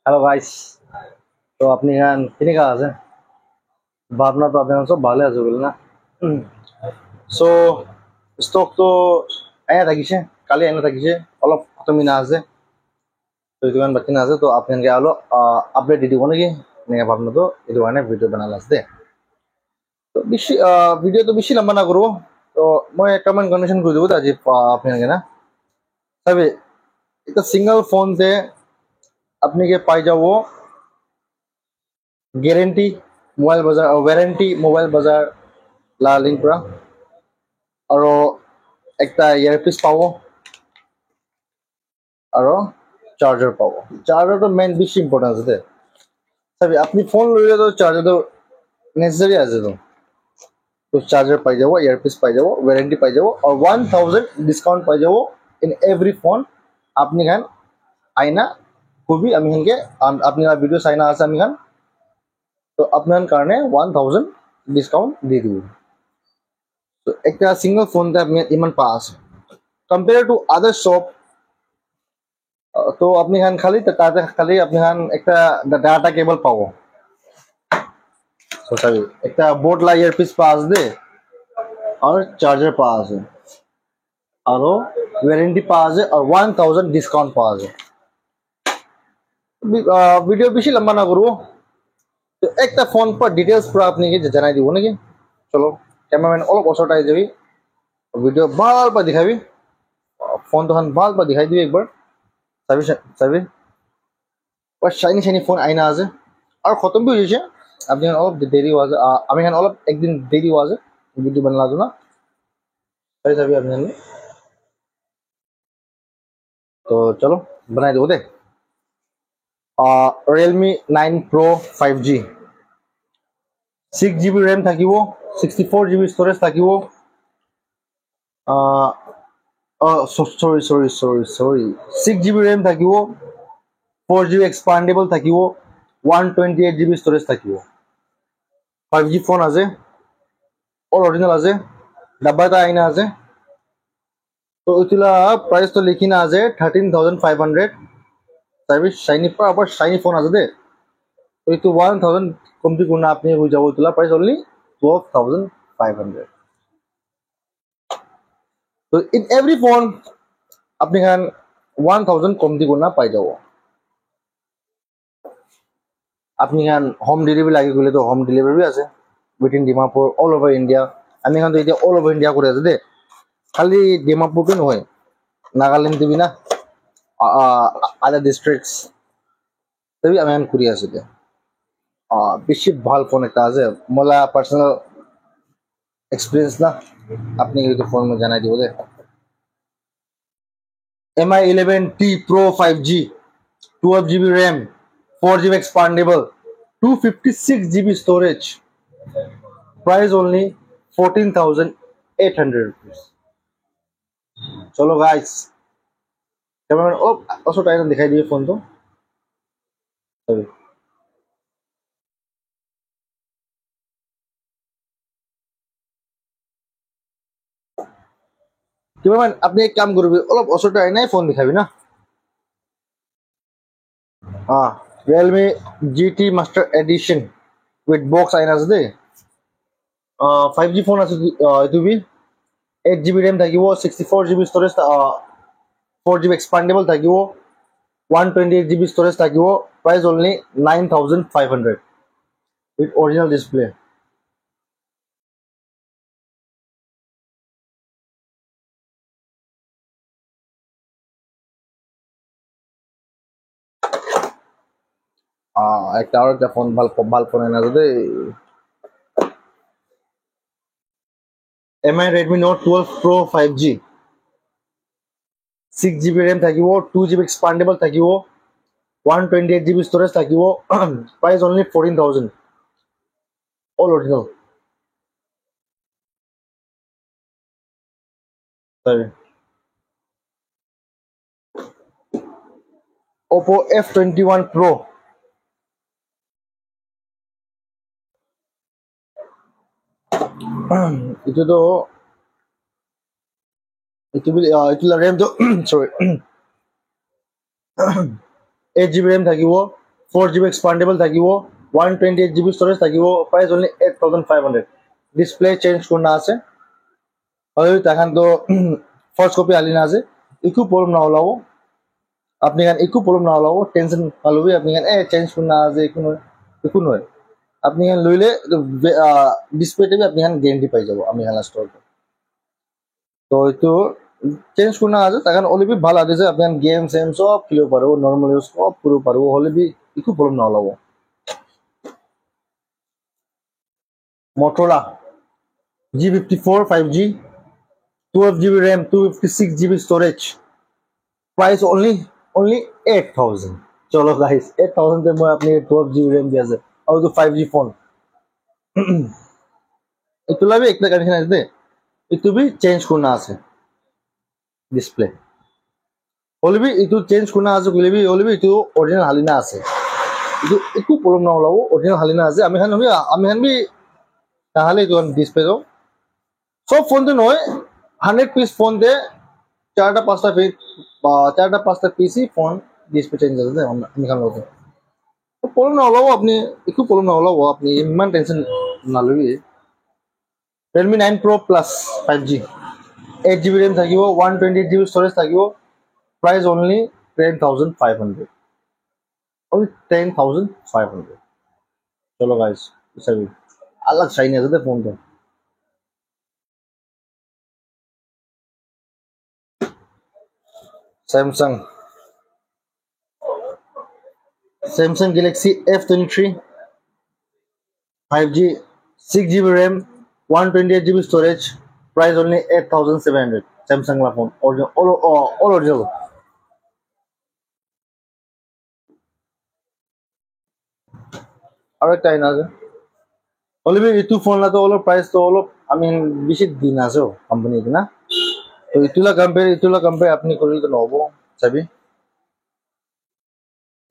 Hello guys. তো আপনি গান কেনেকা আছে? ভাবনা তো আপনার চব ভালে আছে বলে না? সো ষ্টক তো এনে থাকিছে, কালি এনে থাকিছে, অলপ খতমিনা আছে। তো এইটো গান বাকি না আছে, তো আপোনালোকে অলপ আপডেট দি দিব নেকি এনেকে ভাবনাটো? এইটো কাৰণে ভিডিঅ' বনালে আছে দে। তো বেশি ভিডিও তো বেশি লম্বা না করবো। তো মই একটা মান কন্ডিশন করে দেবো আজি আপনাকে না তবে এটা সিঙ্গল ফোন তে আপনি কে পাই যাবো গ্যারেন্টি মোবাইল বাজার, ওয়ারেন্টি মোবাইল বাজার লা লিংক পৰা আৰু একটা ইয়ারপিস পাবো আৰু চার্জার পাবো। চার্জার তো মেইন বেশি ইম্পর্টেন্ট আছে। তবে আপনি ফোন লইলে তো চার্জার তো নেসেসারি আছে। তো চার্জার পাই যাবো, ইয়ারপিস পাই যাবো, ওয়ারেন্টি পাই যাবো আর 1000 ডিসকাউন্ট পাই যাবো ইন এভরি ফোন। আপনি খান আইনা খুবই আমি খানকে আপনি ভিডিও চাইনা আছে আমি খান, তো আপনার কারণে 1000 ডিসকাউন্ট দিয়ে দিব। তো একটা সিঙ্গল ফোন তে আপনি ইমান পাস কম্পেয়ার টু আদার শপ। তো আপনি খান খালি তাতে খালি আপনি খান একটা ডাটা কেবল পাবো। সরি, একটা বোট লা ইয়ারপিস পাস দে আর চার্জার পাওয়া আছে আরো ওয়ারেন্টি পাওয়া যায় আর 1000 ডিসকাউন্ট পাওয়া যায়। ভিডিও বেশি লম্বা না করবো, তো একটা ফোন পর ডিটেলস পুরো আপনি কি জানাই দিব নাকি? চলো ক্যামেরাম্যান অলপ ওচৰত আহি যাবি, ভিডিও ভাল পা দেখাবি, ফোন তখন ভাল পা দেখাই দিবি একবার। চাবি চাবি শাইনি শাইনি ফোন আইনা আছে আর খতম বি হয়েছে। আপনি অলপ দেরি আছে, আমি অলপ একদিন দেরি আছে ভিডিও বানালাম না। চাবি চাবি আপনি তো চলো বনাই দেবো দে। Realme 9 Pro 5G 6GB RAM থাকিব, 64GB storage থাকিব। সরি 6GB RAM থাকিব, 4GB expandable থাকিব, 128GB storage থাকিব। 5G ফোন আছে, অল অরিজিনাল আছে, ডাব্বাটা আইনা আছে। তো ওইগুলা প্রাইস তো লিখি না আছে 13,500। তারপরে শাইনি পর আবার শাইনি ফোন আছে দে। ওই তো 1000 কমতি করনা আপনি হয়ে যাবো, তোলা প্রাইস অনলি 12,500। তো ইন এভরি ফোন আপনি খান 1000 কমতি করনা পাই যাবো। আপনি খান হোম ডেলিভারি লাগে গেলে তো হোম ডেলিভারি আছে within Dimapur all over India. আমি খান তো এটা অল ওভার ইন্ডিয়া করে আছে দে, খালি ডিমাপুরকে নহয়, নাগাল্যান্ড দিবি না, আদার ডিস্ট্রিক্টস তবে আমি এখন করি আছি দে। বেশি ভাল ফোন একটা আছে, মোলা পার্সোনাল এক্সপিরিয়েন্স না, আপনি এই ফোন জানাই দিব দে। MI 11T Pro 5G 12GB RAM 4GB expandable 256GB storage, price only 14,800 rupees। चलो गाइस कैमरामैन ओ also टाइम दिखाई दिए फोन तो सॉरी। कैमरामैन আপনি এক কাম করবি, অলপ ওচৰতে আহি নাই ফোন দেখাবি না। Realme GT Master Edition with box আইনা আছে দেই। 5G ফোন আছে, এইটো বি 8GB RAM থাকিব, 64GB storage, 4GB expandable থাকিব, 128GB storage থাকিব, price only 9,500 with original display। একটা আর একটা ফোন ভাল ফোন আইনা আছে দেই। MI Redmi Note 12 Pro 5G 6GB RAM থাকিব, 2GB expandable থাকিব, 128GB storage থাকিব, price only 14,000 all original। Sorry, Oppo F21 Pro itu তো itu RAM তো sorry 8GB RAM থাকিব, 4GB expandable থাকিব 128GB storage থাকিব price only 8500 display change করনা আছে আর তখন তো ফার্স্ট কপি আলি না আছে একটু প্রবলেম না হলাও আপনি গান একটু প্রবলেম না হলাও টেনশন পালবি আপনি গান চেঞ্জ করনা আছে একটু নয় আপনি গান লইলে ডিসপ্লেতে আপনি গান গ্যারান্টি পাই যাব আমি গান স্টোর তো একটু চেঞ্জ করনা আছে তখন ওলি বি ভালো আছে আপনি গেম সেম সব খেলতে পারবো নরমাল ইউজ সব করতে পারবো হলে বি একটু প্রবলেম না হলাও Motorola G54 5G 12GB RAM 256GB storage price only 8000 चलो guys 8000 पे मैं अपने 12GB RAM दिया है और तो 5G फोन इतना भी एक कंडीशन है दे इतना भी चेंज करना আছে ডিসপ্লে হলবি ইটো চেঞ্জ করনা আছে কইলেবি হলবি ইটো অরিজিনাল হালিনা আছে ইটো একটু প্রবলেম না হলাও অরিজিনাল হালিনা আছে আমি খান বি তাহলে ইটো ডিসপ্লে দাও সব ফোন তো নয় 100 পিস ফোন দে চারটা পাঁচটা পিসি ফোন ডিসপ্লে চেঞ্জ আছে আমি খান লোকে তো প্রবলেম না হলাও আপনি একটু প্রবলেম না হলাও আপনি ইমান টেনশন না lobby Realme 9 Pro Plus 5G 8GB RAM থাকিব 128GB storage থাকিব price only 10500 only 10500 चलो guys सभी अलग शाइनी আছে ফোন তো Samsung Galaxy F23 5G 6GB RAM 128GB storage price only 8700 Samsung la phone all original আর একটা আইনা আছে অলরেডি ইটু ফোন লা তো অলপ প্রাইস তো অলপ আমি বেশি দিন আছে কোম্পানি না তো ইটুলা কম্পেয়ার আপনি করলে তো নহব চাবি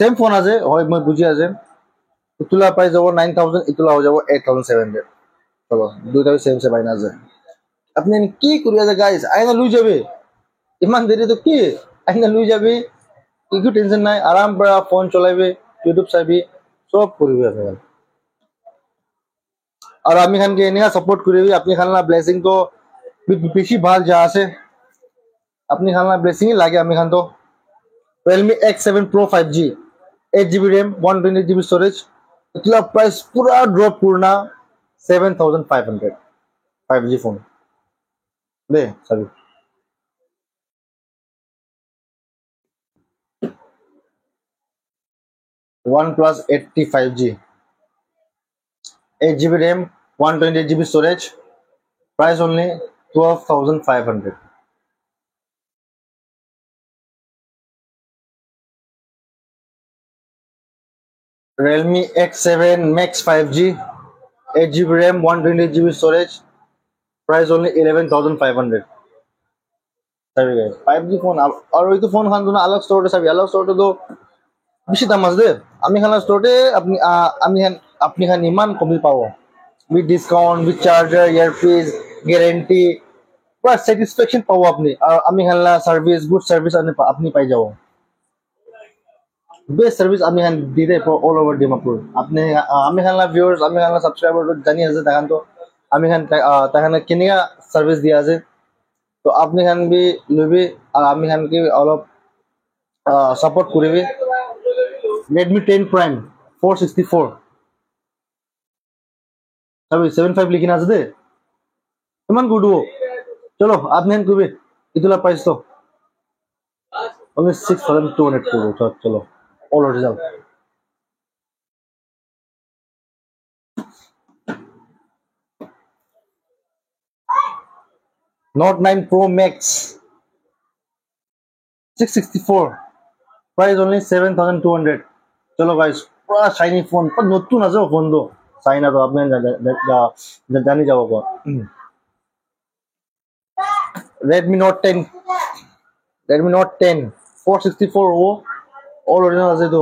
সেম ফোন আছে হয় মই বুঝি আছে ইটুলা প্রাইস যাব 9000 ইটুলা হৈ যাব 8700 চলো দুইটা সেম আইনা আছে আপনি কি করি আছে গাইস আইনা লুই যাবে ইমান দেরি তো কি আইনা লুই যাবে একটু টেনশন নাই আরাম করে ফোন চলাইবে ইউটিউব চাইবি সব করবি আপনি আর আমি খানকে এনেকা সাপোর্ট করিবি আপনি খানলা ব্লেসিং তো বেশি ভাল যা আছে আপনি খানলা ব্লেসিং লাগে আমি খান তো Realme X7 Pro 5G 8GB RAM 128GB storage इतना प्राइस पूरा ड्रॉप करना 7500 5G फोन दे सभी OnePlus 80 5G 8GB RAM 128GB storage price only 12500 Realme X7 Max 5G 8GB RAM 128GB storage price only 11500 सभी guys 5G phone और वही तो phone Khan तो ना अलग स्टोर है सभी अलग स्टोर तो বেশি দাম আছে দে আমি খান স্টোরে আপনি খান ইমান কমি পাবো with discount with charger earpiece guarantee পুরো স্যাটিসফ্যাকশন পাবো আপনি আর আমি খানলা সার্ভিস গুড সার্ভিস আপনি পাই যাব বেস্ট সার্ভিস আমি খান দিতে অল ওভার ডিমাপুর আপনি আমি খানলা ভিউয়ার্স আমি খানলা সাবস্ক্রাইবার জানি আছে তখন তো আমি খান তখন কেনিয়া সার্ভিস দিয়া আছে তো আপনি খান বি লবি আর আমি খান কি অলপ সাপোর্ট করিবি Redmi 10 Prime 464 अभी 75 लिखी ना दे इमान गुड वो चलो आपने हन कुबे इतला प्राइस तो only 6200 को चलो all original Note 9 Pro Max 664 price only 7200 चलो गाइस पूरा शाइनी फोन पर नतुन আছে ফোন তো চাইনা তো আপনি জানি যাব কো Redmi Note 10 464 ও অল অরিজিনাল আছে তো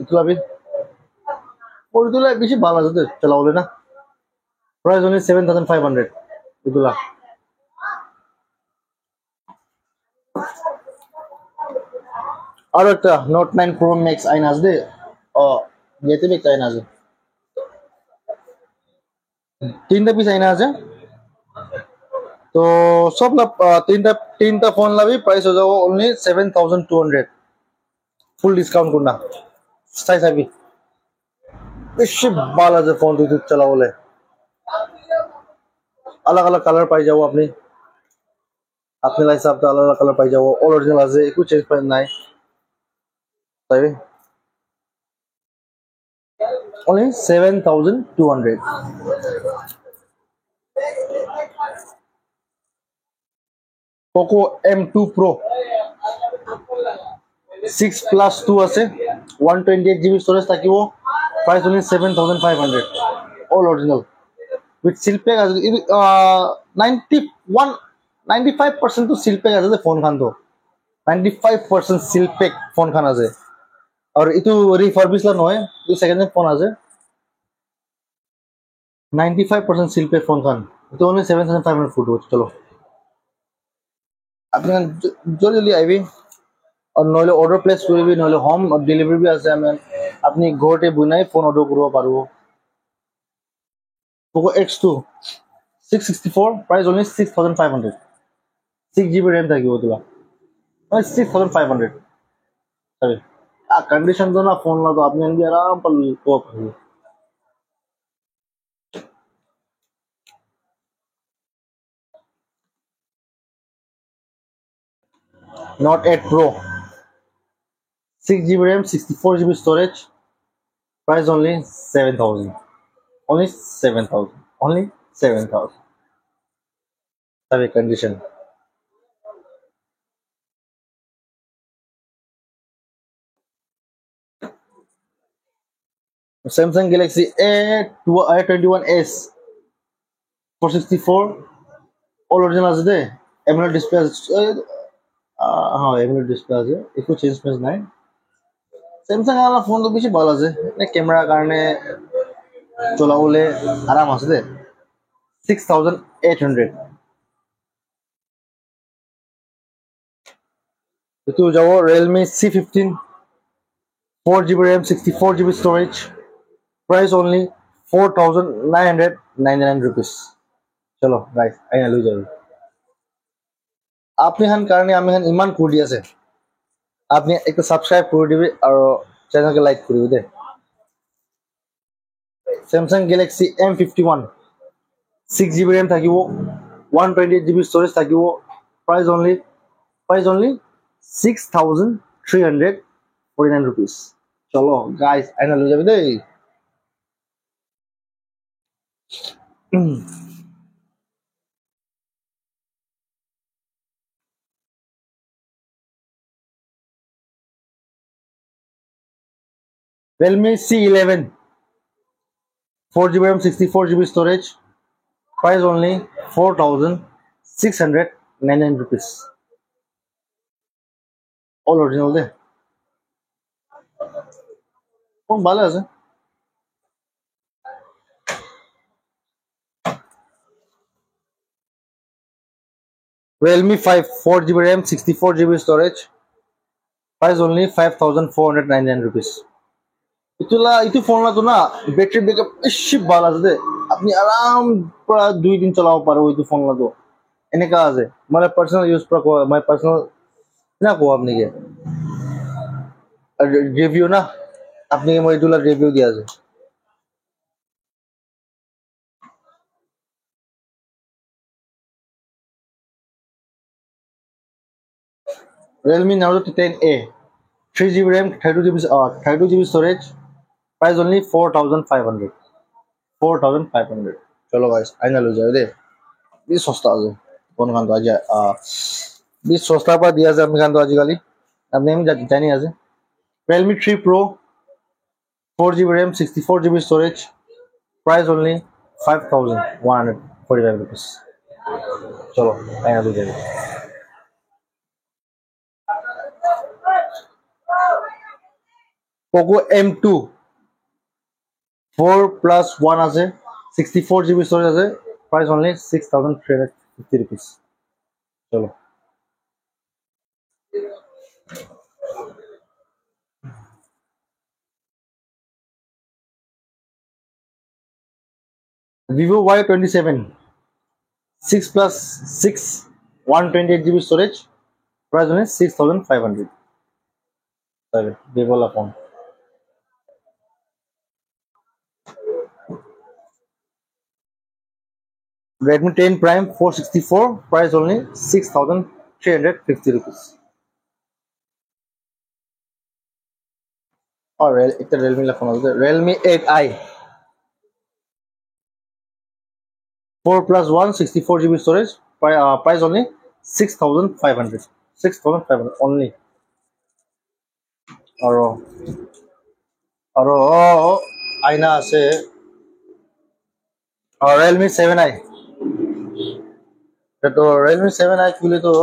ইতলাবি ওরগুলা বেশি ভালো আছে চলা বলে না প্রাইস only 7500 ইতলা আর একটা Note 9 Pro Max আইনা আছে ও যেতে বে চাই না আছে তিনটা পিস আইনা আছে তো সব না তিনটা তিনটা ফোন লাবি প্রাইস হয়ে যাবো অনলি 7200 ফুল ডিসকাউন্ট করনা চাই চাবি বেশি ভালো আছে ফোন তুই চালা বলে अलग अलग कलर पाई जाओ अपनी अपने हिसाब से अलग अलग कलर पाई जाओ ऑल ओरिजिनल আছে कुछ चेंज पर नहीं तभी only 7200 Poco M2 Pro 6 plus 2 আছে 128 GB storage থাকিব price only 7500 all original with seal pack আছে 91 95% তো seal pack আছে যে ফোন খান তো 95% seal pack ফোন খান আছে और इतु रिफर्बिश ला नय जो सेकंड हैंड फोन আছে 95% seal pack फोन खान तो only 7500 फुट चलो আপনি জলদি জলদি আইবি और নইলে অর্ডার প্লেস কৰিবি নইলে হোম ডেলিভারি भी আছে আমি আপনি ঘৰতে বনাই ফোন অর্ডার কৰিব পারবো Poco X2 664 price only 6500 6GB RAM থাকিব তোলা 6500 सॉरी कंडीशन तो ना फोन ला तो आपने भी आराम पर को करिए Note 8 Pro 6GB RAM 64GB storage price only 7000 only 7000 only 7000 सभी condition Samsung Galaxy A21s 464 all original আছে দে AMOLED display हाँ AMOLED display আছে একটু চেঞ্জ মেজ নাই Samsung वाला फोन तो বেশি ভালো আছে ক্যামেরা কারণে চলাবলে আরাম আছে দে 6800 তো যাবো Realme C15 4GB RAM 64GB storage price only 4999 rupees चलो गाइस आइना लई যাবে আপনি হান কারণে আমি হান ইমান কোডি আছে আপনি একটু সাবস্ক্রাইব করে দিবে আর চ্যানেলকে লাইক করে দে Samsung Galaxy M51 6GB RAM থাকিব 128GB storage থাকিব price only 6349 rupees চলো গাইস আইনা লই যাবে দেই Realme C11 4GB RAM 64GB storage price only 4699 rupees all original দে কোন ভালো আছে Realme 5 4GB RAM 64GB storage price only 5499 rupees ইতুলা ইতু ফোন লা তো না ব্যাটারি ব্যাকআপ বেশি ভালো আছে দে আপনি আরাম প্রায় 2 দিন চালাও পারো ইতু ফোন লা তো এনেকা আছে মানে পার্সোনাল ইউজ প্র মাই পার্সোনাল না কো আপনি কে রিভিউ না আপনি কে মই ইতুলা রিভিউ দিয়া আছে Realme Narzo 10A 3GB RAM 32GB storage price only 4500 4500 চলো গাইস আইনা লই যাও দে বি সস্তা আছে কোন খান তো আজ বি সস্তা পা দিয়া আছে আপনি খান তো আজিকালি আপনি আমি জানি আছে Realme 3 Pro 4GB RAM 64GB storage price only 5145 rupees চলো আইনা লই যাও Poco M2 4+1 আছে 64GB storage আছে price only 6350 rupees চলো Vivo Y27 6 plus 6 128 GB storage, price only 6500. Sorry, Vivo la phone. Redmi 10 Prime 464, price only 6350 rupees. और Realme la phone also, Realme 8i 4 plus 1 64 GB storage, price only 6500. 6500 only. और आईना আছে और Realme 7i, तो Realme 7i খুলে তো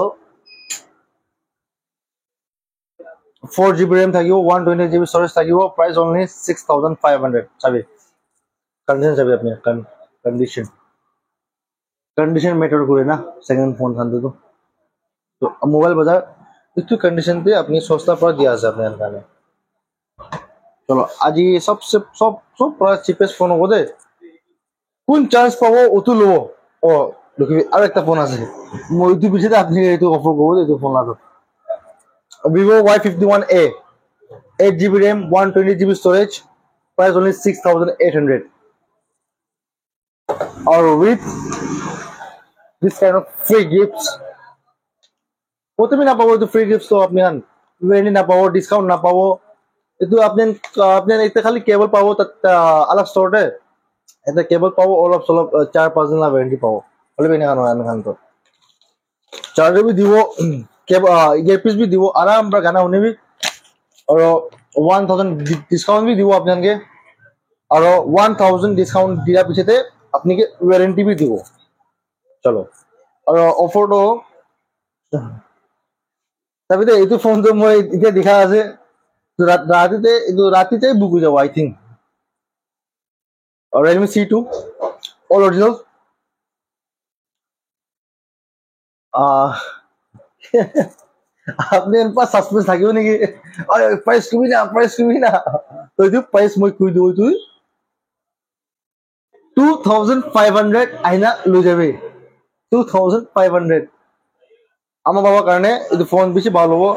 4 GB RAM থাকিব, 128 GB storage থাকিব, price only 6500. চাবি কন্ডিশন চাবি আপনি কন্ডিশন कंडीशन मैटर करे ना सेकंड फोन खान तो मोबाइल बाजार इतु कंडीशन पे अपनी सस्ता पर दिया আছে अपने কানে। चलो आज ये सबसे सब प्राइस চিপেস্ট ফোন হবে দে কোন চান্স পাবো ওতু লো ও দেখবি আরেকটা ফোন আছে মই ইতু পিছতে আপনি এইটো অফার করব এইটো ফোন লাগো Vivo Y51a 8 GB RAM 120 GB storage, price only 6800, or with this kind of free gifts होते भी ना पाओ तो फ्री गिफ्ट्स तो अपने हान वेनी ना पाओ डिस्काउंट ना पाओ itu apne ekta khali cable pabo alag store te eta cable pabo olop solop 4-5 din la warranty pabo hole bene kan to charger bhi dibo cable earpiece bhi dibo aram ra gana hone bhi aur 1000 discount bhi dibo apne ke aur 1000 discount dia piche te apni ke warranty bhi dibo chalo aur offer to तभी तो ये phone तो मैं इधर दिखा আছে तो राती बुक हो जाओ आई थिंक और Realme C2 all original आपने इन पास सस्पेंस থাকিও নেকি আরে প্রাইস কমি না তো এই প্রাইস মই কই দিও তুই 2500 আইনা লই যাবে 2500 আমার বাবা কারণে এই ফোন বেশি ভালো হবো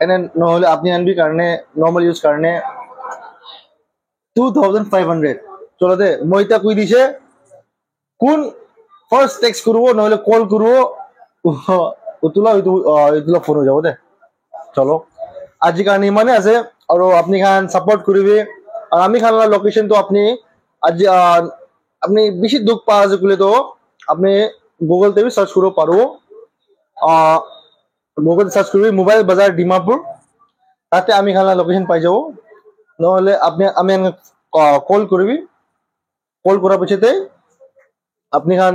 এনে নহলে আপনি আনবি কারণে নরমাল ইউজ কারণে 2500 চলো দে মইতা কই দিছে কোন ফার্স্ট টেক্সট করব নহলে কল করব ওতুলা ফোন হয়ে যাব দে চলো আজি কারণে মানে আছে আর আপনি খান সাপোর্ট করিবে আর আমি খানলা লোকেশন তো আপনি আজি আপনি বেশি দুঃখ পাওয়া যেগুলো তো আপনি গুগল তে भी সার্চ করতে পারো গুগল সার্চ করবি মোবাইল বাজার ডিমাপুর তাতে আমি খানা লোকেশন পাই যাব নহলে আপনি আমি কল করবি কল করার পিছতে আপনি খান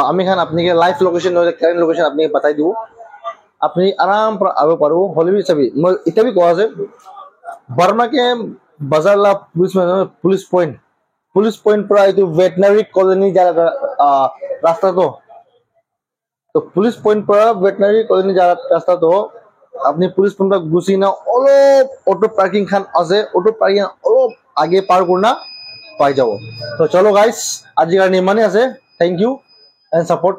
আমি খান আপনাকে লাইভ লোকেশন নহলে কারেন্ট লোকেশন আপনি বাতাই দিব আপনি আরাম पर आबे पारो হলে भी सभी এটা भी কওয়া আছে बर्मा के बाजार ला पुलिस पॉइंट पर आई तो वेटनरी कॉलोनी जा रास्ता तो पुलिस पॉइंट पर वेटनरी कॉलोनी जा रास्ता तो अपनी पुलिस पॉइंट पर घुसी ना অলপ ऑटो पार्किंग खान আছে ऑटो पार्किंग অলপ आगे पार करना पाई जाओ तो चलो गाइस आज के लिए माने আছে थैंक यू एंड सपोर्ट